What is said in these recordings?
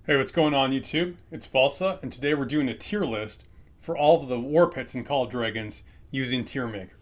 Hey, what's going on YouTube? It's Valsa, and today we're doing a tier list for all of the Warpets in Call of Dragons using Tier Maker.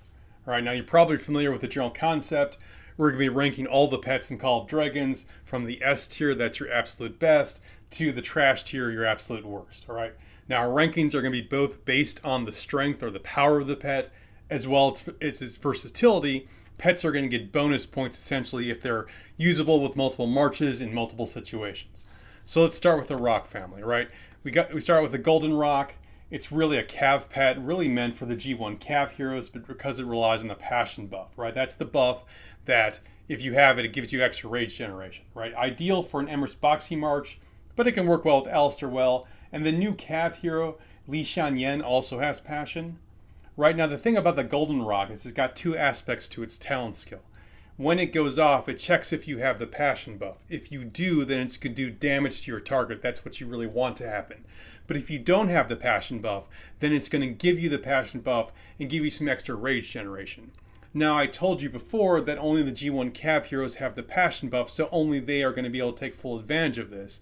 Alright, now you're probably familiar with the general concept. We're going to be ranking all the pets in Call of Dragons from the S tier, that's your absolute best, to the trash tier, your absolute worst. Alright, now our rankings are going to be both based on the strength or the power of the pet, as well as its versatility. Pets are going to get bonus points essentially if they're usable with multiple marches in multiple situations. So let's start with the rock family, right? We start with the golden rock. It's really a cav pet, really meant for the G1 cav heroes, but because it relies on the passion buff, right? That's the buff that if you have it, it gives you extra rage generation, right? Ideal for an Emrys Boxy March, but it can work well with Alistair well. And the new cav hero, Li Shanyan, also has passion. Right now, the thing about the golden rock is it's got two aspects to its talent skill. When it goes off, it checks if you have the passion buff. If you do, then it's going to do damage to your target. That's what you really want to happen. But if you don't have the passion buff, then it's going to give you the passion buff and give you some extra rage generation. Now, I told you before that only the G1 cav heroes have the passion buff, so only they are going to be able to take full advantage of this.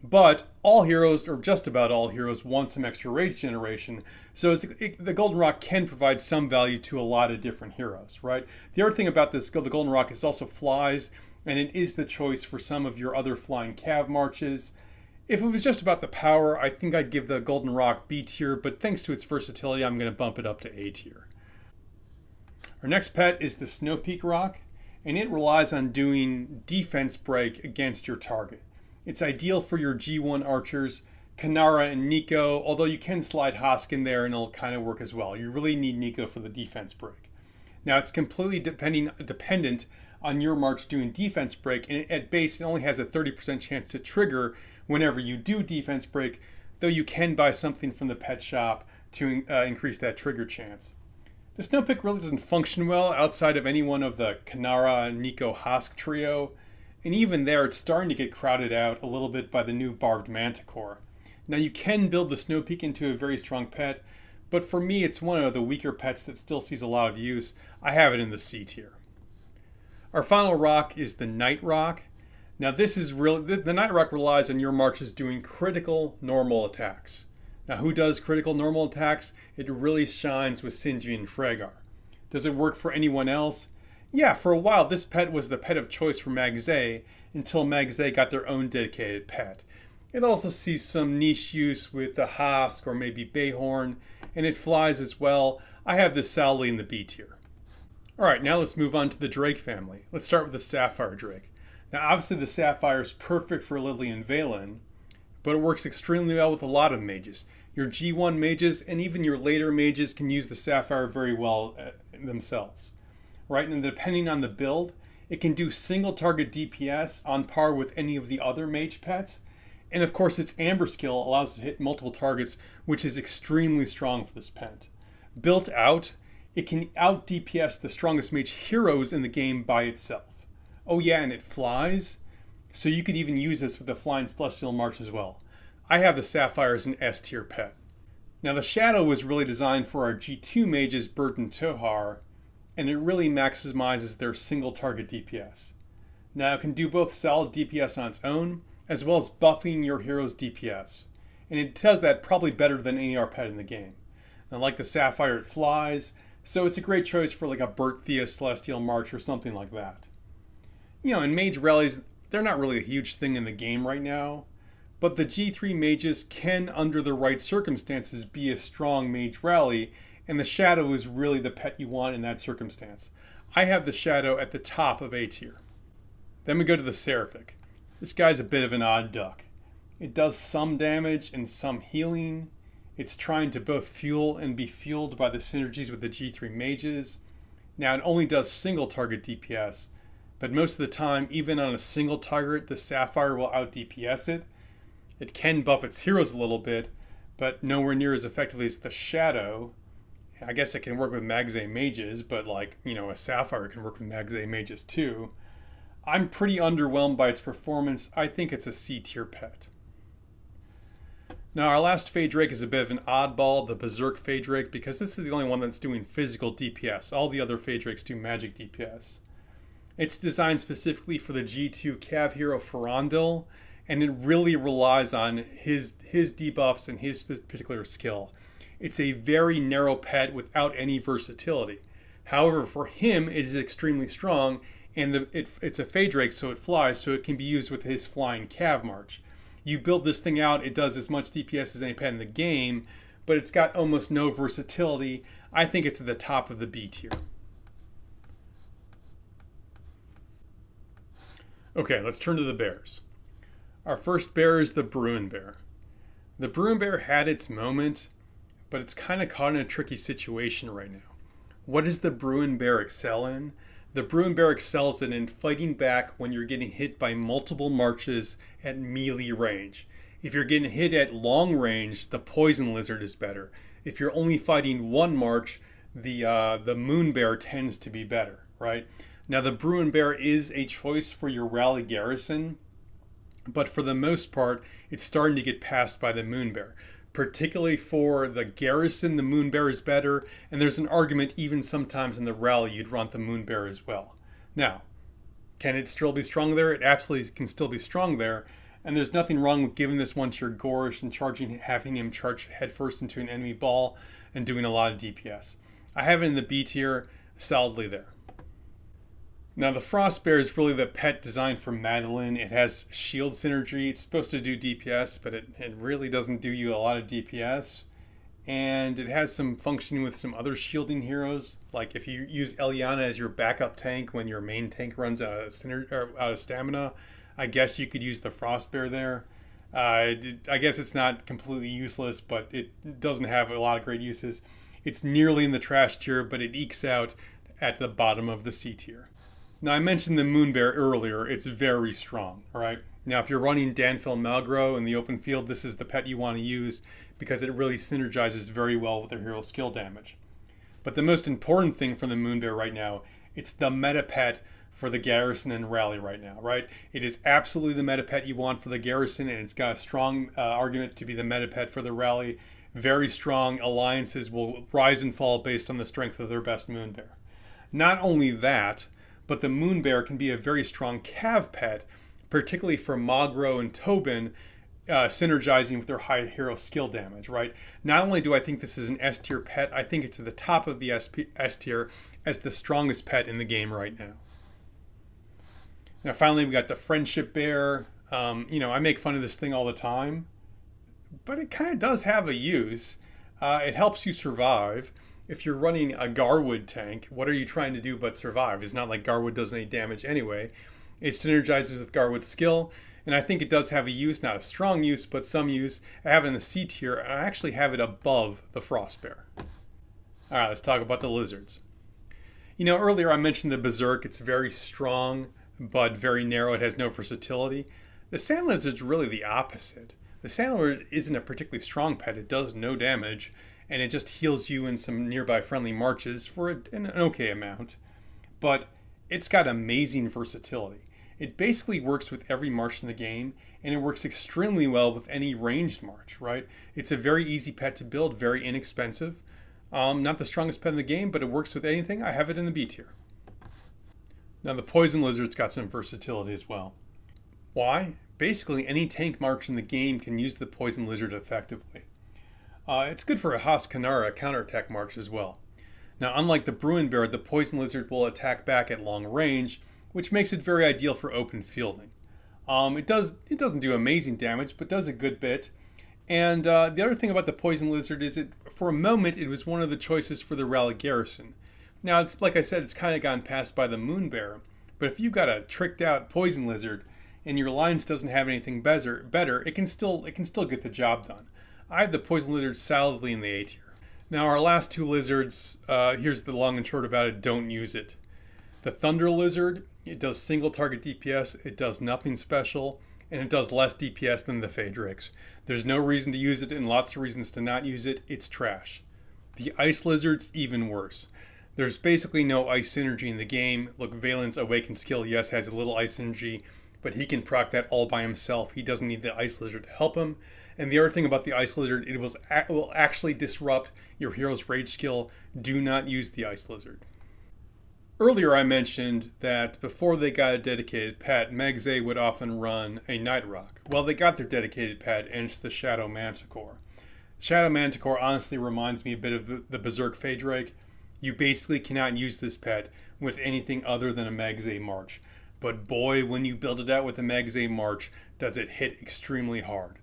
But all heroes, or just about all heroes, want some extra rage generation. So the Golden Rock can provide some value to a lot of different heroes, right? The other thing about the Golden Rock is also flies, and it is the choice for some of your other flying cav marches. If it was just about the power, I think I'd give the Golden Rock B tier, but thanks to its versatility, I'm going to bump it up to A tier. Our next pet is the Snow Peak Rock, and it relies on doing defense break against your target. It's ideal for your G1 archers, Kanara and Nico, although you can slide Hosk in there and it'll kind of work as well. You really need Nico for the defense break. Now it's completely dependent on your march doing defense break, and at base it only has a 30% chance to trigger whenever you do defense break, though you can buy something from the pet shop to increase that trigger chance. The Snowpick really doesn't function well outside of any one of the Kanara, Nico, Hosk trio. And even there, it's starting to get crowded out a little bit by the new Barbed Manticor. Now, you can build the Snow Peak into a very strong pet, but for me, it's one of the weaker pets that still sees a lot of use. I have it in the C tier. Our final rock is the Night Rock. Now, this is really the Night Rock relies on your marches doing critical normal attacks. Now, who does critical normal attacks? It really shines with Sinji and Fregar. Does it work for anyone else? Yeah, for a while this pet was the pet of choice for Magzay until Magzay got their own dedicated pet. It also sees some niche use with the Hosk or maybe Bayhorn, and it flies as well. I have this solidly in the B tier. Alright, now let's move on to the Drake family. Let's start with the Sapphire Drake. Now obviously the Sapphire is perfect for Lily and Valen, but it works extremely well with a lot of mages. Your G1 mages and even your later mages can use the Sapphire very well themselves. Right, and depending on the build, it can do single target DPS on par with any of the other mage pets. And of course, its Amber skill allows it to hit multiple targets, which is extremely strong for this pet. Built out, it can out DPS the strongest mage heroes in the game by itself. Oh yeah, and it flies, so you could even use this with the Flying Celestial March as well. I have the Sapphire as an S tier pet. Now the Shadow was really designed for our G2 mages, Bert and Tohar, and it really maximizes their single target DPS. Now it can do both solid DPS on its own, as well as buffing your hero's DPS. And it does that probably better than any R pet in the game. Now like the Sapphire, it flies, so it's a great choice for like a Bert Thea Celestial March or something like that. You know, in mage rallies, they're not really a huge thing in the game right now, but the G3 mages can, under the right circumstances, be a strong mage rally, and the Shadow is really the pet you want in that circumstance. I have the Shadow at the top of A tier. Then we go to the Seraphic. This guy's a bit of an odd duck. It does some damage and some healing. It's trying to both fuel and be fueled by the synergies with the G3 mages. Now it only does single target DPS, but most of the time, even on a single target, the Sapphire will out DPS it. It can buff its heroes a little bit, but nowhere near as effectively as the Shadow. I guess it can work with Magzay mages, but like, you know, a Sapphire can work with Magzay mages too. I'm pretty underwhelmed by its performance. I think it's a C tier pet. Now our last Fey Drake is a bit of an oddball, the Berserk Fey Drake, because this is the only one that's doing physical DPS. All the other Fey Drakes do magic DPS. It's designed specifically for the G2 Cav hero Ferondil, and it really relies on his debuffs and his particular skill. It's a very narrow pet without any versatility. However, for him, it is extremely strong, and it's a Fey Drake, so it flies, so it can be used with his flying Cav March. You build this thing out, it does as much DPS as any pet in the game, but it's got almost no versatility. I think it's at the top of the B tier. Okay, let's turn to the bears. Our first bear is the Bruin Bear. The Bruin Bear had its moment, but it's kind of caught in a tricky situation right now. What does the Bruin Bear excel in? The Bruin Bear excels in fighting back when you're getting hit by multiple marches at melee range. If you're getting hit at long range, the Poison Lizard is better. If you're only fighting one march, the Moon Bear tends to be better, right? Now the Bruin Bear is a choice for your rally garrison, but for the most part, it's starting to get passed by the Moon Bear. Particularly for the garrison, the Moon Bear is better, and there's an argument even sometimes in the rally you'd want the Moon Bear as well. Now, can it still be strong there? It absolutely can still be strong there, and there's nothing wrong with giving this one to your Gorish and having him charge headfirst into an enemy ball and doing a lot of DPS. I have it in the B tier, solidly there. Now the Frost Bear is really the pet designed for Madeline. It has shield synergy. It's supposed to do DPS, but it really doesn't do you a lot of DPS. And it has some functioning with some other shielding heroes. Like if you use Eliana as your backup tank when your main tank runs out of stamina, I guess you could use the Frost Bear there. I guess it's not completely useless, but it doesn't have a lot of great uses. It's nearly in the trash tier, but it ekes out at the bottom of the C tier. Now, I mentioned the Moon Bear earlier. It's very strong, all right? Now, if you're running Danfil Malgro in the open field, this is the pet you want to use because it really synergizes very well with their hero skill damage. But the most important thing for the Moon Bear right now, it's the meta pet for the garrison and rally right now, right? It is absolutely the meta pet you want for the garrison, and it's got a strong argument to be the meta pet for the rally. Very strong alliances will rise and fall based on the strength of their best Moon Bear. Not only that, but the Moon Bear can be a very strong Cav pet, particularly for Magro and Tobin, synergizing with their high hero skill damage, right? Not only do I think this is an S tier pet, I think it's at the top of the S tier as the strongest pet in the game right now. Now finally we got the Friendship Bear. I make fun of this thing all the time, but it kind of does have a use. It helps you survive. If you're running a Garwood tank, what are you trying to do but survive? It's not like Garwood does any damage anyway. It synergizes with Garwood's skill, and I think it does have a use, not a strong use, but some use. I have it in the C tier, and I actually have it above the Frost Bear. All right, let's talk about the lizards. Earlier I mentioned the Berserk. It's very strong, but very narrow. It has no versatility. The Sand Lizard's really the opposite. The Sand Lizard isn't a particularly strong pet. It does no damage, and it just heals you in some nearby friendly marches for an okay amount. But it's got amazing versatility. It basically works with every march in the game, and it works extremely well with any ranged march, right? It's a very easy pet to build, very inexpensive. Not the strongest pet in the game, but it works with anything. I have it in the B tier. Now the Poison Lizard's got some versatility as well. Why? Basically any tank march in the game can use the Poison Lizard effectively. It's good for a Haskanara counterattack march as well. Now, unlike the Bruin Bear, the Poison Lizard will attack back at long range, which makes it very ideal for open fielding. It doesn't do amazing damage, but does a good bit. And the other thing about the Poison Lizard is for a moment, it was one of the choices for the Rally Garrison. Now, it's like I said, it's kind of gone past by the Moon Bear, but if you've got a tricked out Poison Lizard and your alliance doesn't have anything better, it can still get the job done. I have the Poison Lizard solidly in the A tier. Now our last two lizards, here's the long and short about it, don't use it. The Thunder Lizard, it does single target DPS, it does nothing special, and it does less DPS than the Fey Drakes. There's no reason to use it and lots of reasons to not use it, it's trash. The Ice Lizard's even worse. There's basically no ice synergy in the game. Look, Valen's Awakened skill, yes, has a little ice synergy, but he can proc that all by himself. He doesn't need the Ice Lizard to help him. And the other thing about the Ice Lizard, it will actually disrupt your hero's rage skill. Do not use the Ice Lizard. Earlier I mentioned that before they got a dedicated pet, Megze would often run a Night Rock. Well, they got their dedicated pet, and it's the Shadow Manticore. Shadow Manticore honestly reminds me a bit of the Berserk Drake. You basically cannot use this pet with anything other than a Megze March. But boy, when you build it out with a Megze March, does it hit extremely hard.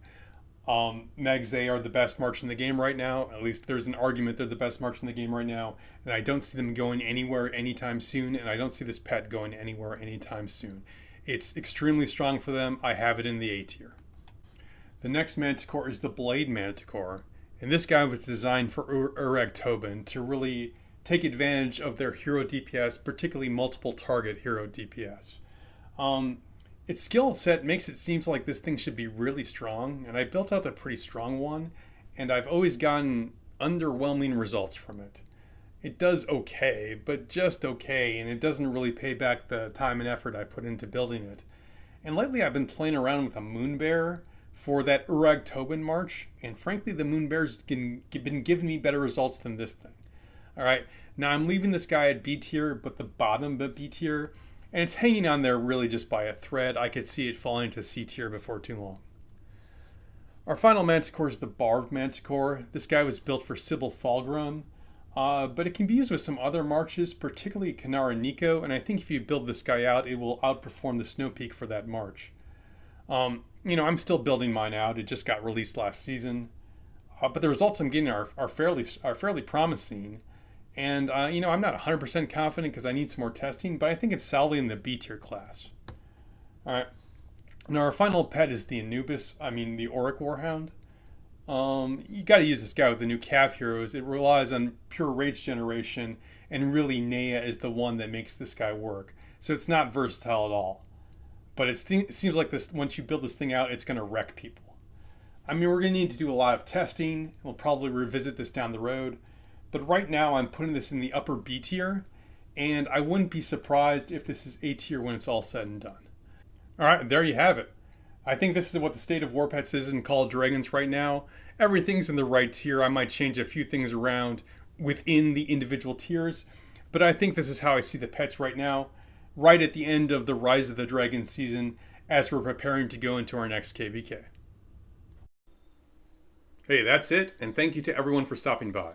Megze are the best march in the game right now. At least there's an argument they're the best march in the game right now. And I don't see them going anywhere anytime soon. And I don't see this pet going anywhere anytime soon. It's extremely strong for them. I have it in the A tier. The next Manticore is the Blade Manticore. And this guy was designed for Urag Tobin to really take advantage of their hero DPS, particularly multiple target hero DPS. Its skill set makes it seem like this thing should be really strong, and I built out a pretty strong one, and I've always gotten underwhelming results from it. It does okay, but just okay, and it doesn't really pay back the time and effort I put into building it. And lately I've been playing around with a Moon Bear for that Urag Tobin March, and frankly the Moon Bear's been giving me better results than this thing. Alright, now I'm leaving this guy at B tier, but the bottom of B tier, and it's hanging on there really just by a thread. I could see it falling to C tier before too long. Our final Manticore is the Barbed Manticor. This guy was built for Sybil Fulgrim, but it can be used with some other marches, particularly Kanara Nico, and I think if you build this guy out, it will outperform the Snow Peak for that march. I'm still building mine out. It just got released last season, but the results I'm getting are fairly promising. And, I'm not 100% confident because I need some more testing, but I think it's solidly in the B tier class. Alright. Now, our final pet is the Anubis, the Auric Warhound. You gotta use this guy with the new calf heroes. It relies on pure rage generation, and really Nea is the one that makes this guy work. So it's not versatile at all. But it seems like this once you build this thing out, it's gonna wreck people. We're gonna need to do a lot of testing. We'll probably revisit this down the road. But right now I'm putting this in the upper B tier, and I wouldn't be surprised if this is A tier when it's all said and done. Alright, there you have it. I think this is what the state of Warpets is in Call of Dragons right now. Everything's in the right tier. I might change a few things around within the individual tiers, but I think this is how I see the pets right now, right at the end of the Rise of the Dragon season as we're preparing to go into our next KVK. Hey, that's it, and thank you to everyone for stopping by.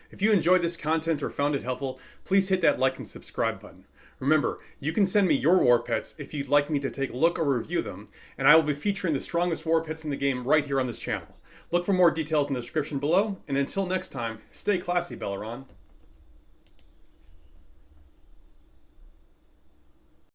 If you enjoyed this content or found it helpful, please hit that like and subscribe button. Remember, you can send me your war pets if you'd like me to take a look or review them, and I will be featuring the strongest war pets in the game right here on this channel. Look for more details in the description below, and until next time, stay classy, Belleron.